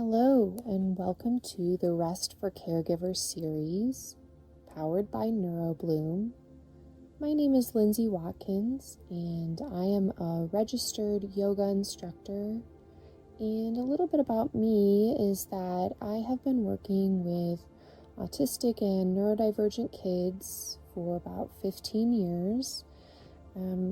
Hello, and welcome to the Rest for Caregivers series, powered by NeuroBloom. My name is Lindsay Watkins, and I am a registered yoga instructor. And a little bit about me is that I have been working with autistic and neurodivergent kids for about 15 years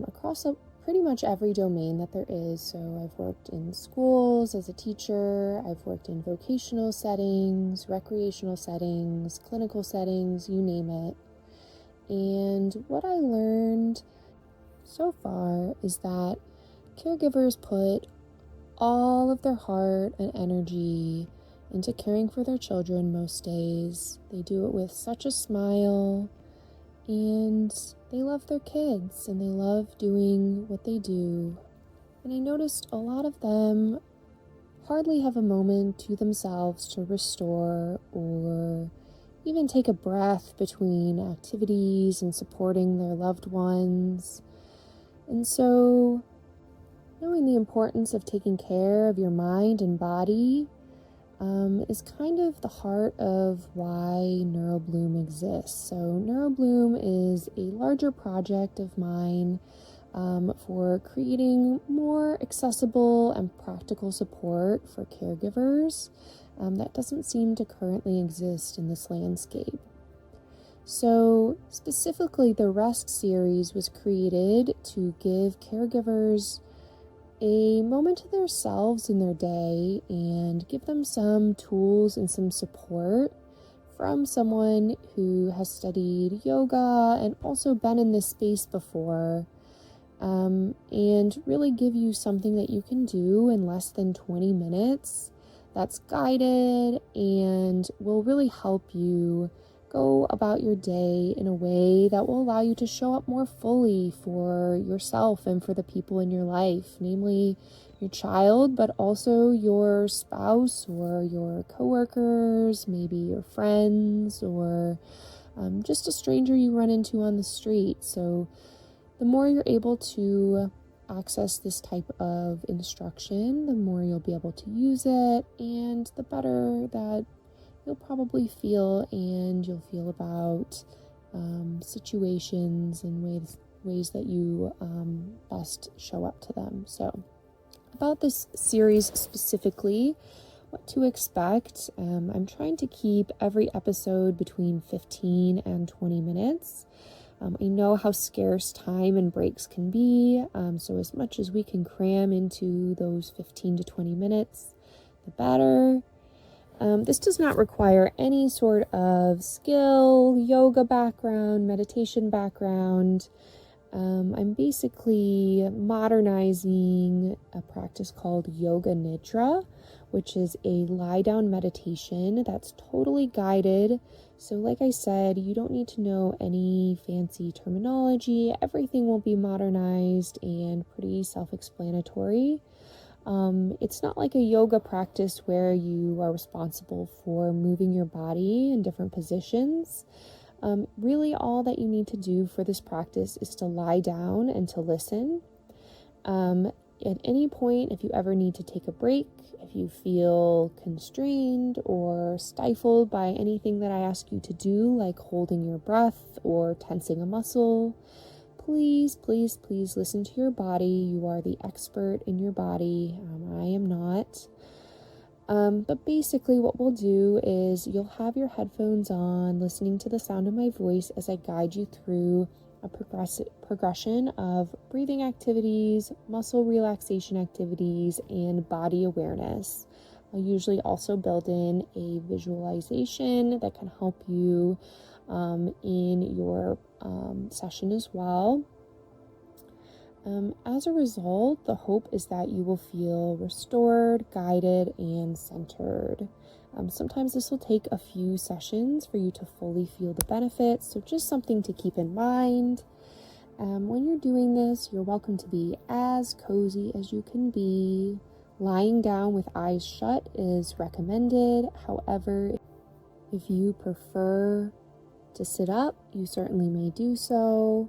across pretty much every domain that there is. So I've worked in schools as a teacher, I've worked in vocational settings, recreational settings, clinical settings, you name it. And what I learned so far is that caregivers put all of their heart and energy into caring for their children most days. They do it with such a smile, and they love their kids and they love doing what they do. And I noticed a lot of them hardly have a moment to themselves to restore or even take a breath between activities and supporting their loved ones. And so, knowing the importance of taking care of your mind and body is kind of the heart of why NeuroBloom exists. So NeuroBloom is a larger project of mine for creating more accessible and practical support for caregivers that doesn't seem to currently exist in this landscape. So specifically, the Rest series was created to give caregivers a moment to themselves in their day and give them some tools and some support from someone who has studied yoga and also been in this space before, and really give you something that you can do in less than 20 minutes that's guided and will really help you go about your day in a way that will allow you to show up more fully for yourself and for the people in your life, namely your child, but also your spouse or your coworkers, maybe your friends, or just a stranger you run into on the street. So the more you're able to access this type of instruction, the more you'll be able to use it, and the better that you'll probably feel, and you'll feel about situations and ways that you best show up to them. So about this series specifically, what to expect, I'm trying to keep every episode between 15 and 20 minutes. I know how scarce time and breaks can be, so as much as we can cram into those 15 to 20 minutes, the better. This does not require any sort of skill, yoga background, meditation background. I'm basically modernizing a practice called Yoga Nidra, which is a lie-down meditation that's totally guided. So like I said, you don't need to know any fancy terminology. Everything will be modernized and pretty self-explanatory. It's not like a yoga practice where you are responsible for moving your body in different positions. Really, all that you need to do for this practice is to lie down and to listen. At any point, if you ever need to take a break, if you feel constrained or stifled by anything that I ask you to do, like holding your breath or tensing a muscle, please, please, please listen to your body. You are the expert in your body. I am not. But basically what we'll do is you'll have your headphones on, listening to the sound of my voice as I guide you through a progression of breathing activities, muscle relaxation activities, and body awareness. I'll usually also build in a visualization that can help you in your session as well. As a result, the hope is that you will feel restored, guided, and centered. Sometimes this will take a few sessions for you to fully feel the benefits, so just something to keep in mind. When you're doing this, you're welcome to be as cozy as you can be. Lying down with eyes shut is recommended. However, if you prefer to sit up, you certainly may do so.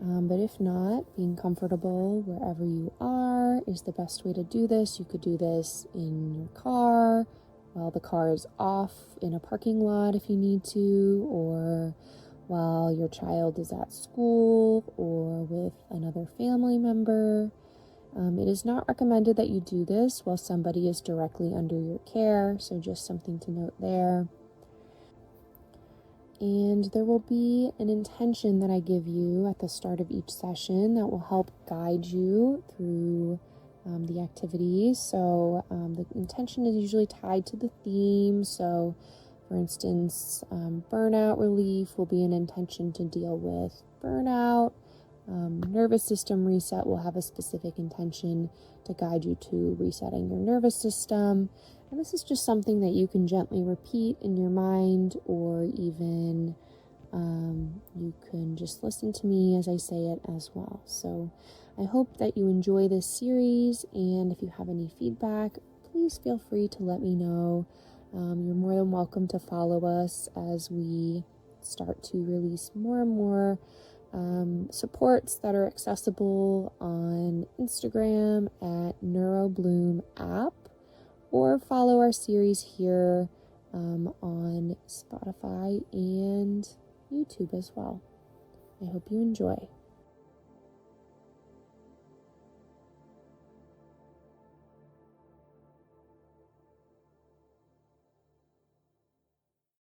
But if not, being comfortable wherever you are is the best way to do this. You could do this in your car, while the car is off in a parking lot if you need to, or while your child is at school or with another family member. It is not recommended that you do this while somebody is directly under your care, so just something to note there. And there will be an intention that I give you at the start of each session that will help guide you through the activities. So the intention is usually tied to the theme. So for instance, burnout relief will be an intention to deal with burnout. Nervous system reset will have a specific intention to guide you to resetting your nervous system. And this is just something that you can gently repeat in your mind, or even you can just listen to me as I say it as well. So I hope that you enjoy this series, and if you have any feedback, please feel free to let me know. You're more than welcome to follow us as we start to release more and more supports that are accessible on Instagram at NeuroBloom app, or follow our series here on Spotify and YouTube as well. I hope you enjoy.